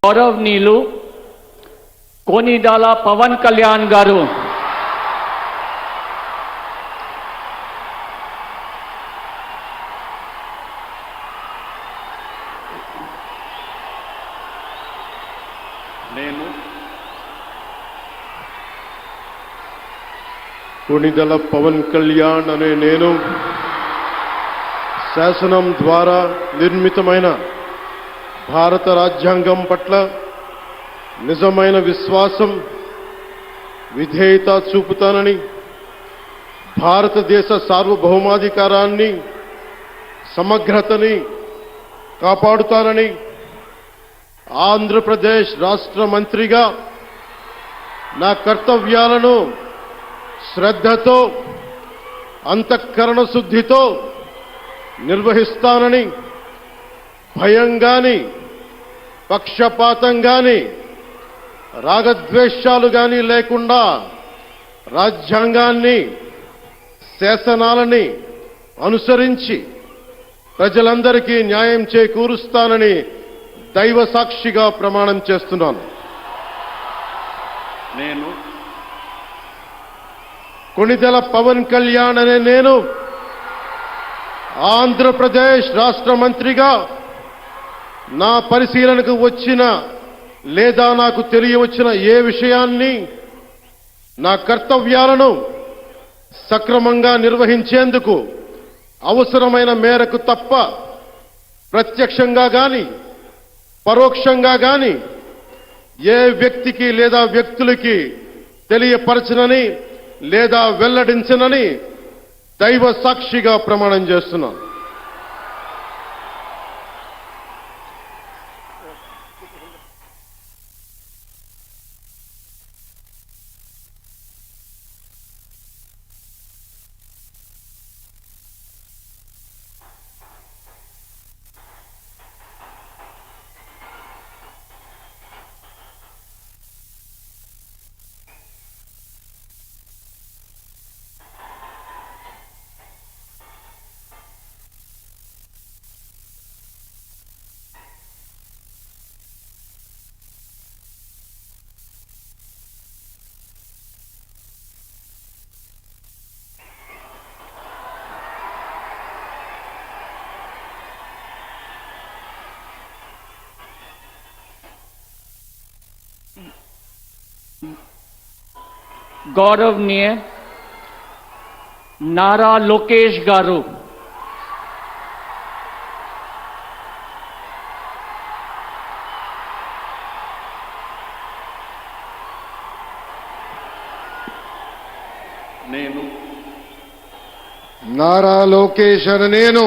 గౌరవనీయులు కోనిడాల పవన్ కళ్యాణ్ గారు కొణిదెల పవన్ కళ్యాణ్ అనే నేను శాసనం ద్వారా నిర్మితమైన భారత రాజ్యాంగం పట్ల నిజమైన విశ్వాసం విధేయత చూపుతానని, భారతదేశ సార్వభౌమాధికారాన్ని సమగ్రతని కాపాడుతానని, ఆంధ్రప్రదేశ్ రాష్ట్ర మంత్రిగా నా కర్తవ్యాలను శ్రద్ధతో అంతఃకరణ శుద్ధితో నిర్వహిస్తానని, భయం గాని పక్షపాతం గాని రాగద్వేషాలు గాని లేకుండా రాజ్యాంగాన్ని శాసనాలని అనుసరించి ప్రజలందరికీ న్యాయం చేకూరుస్తానని దైవ సాక్షిగా ప్రమాణం చేస్తున్నాను. నేను కొణిదెల పవన్ కళ్యాణ్ అనే నేను ఆంధ్రప్రదేశ్ రాష్ట్ర మంత్రిగా నా పరిశీలనకు వచ్చిన లేదా నాకు తెలియవచ్చిన ఏ విషయాన్ని నా కర్తవ్యాలను సక్రమంగా నిర్వహించేందుకు అవసరమైన మేరకు తప్ప ప్రత్యక్షంగా గాని పరోక్షంగా గాని ఏ వ్యక్తికి లేదా వ్యక్తులకి తెలియపరచనని లేదా వెల్లడించనని దైవ సాక్షిగా ప్రమాణం చేస్తున్నాను. गौरवनीय नारा लोकेश गारू నారా లోకేష్ అనే నేను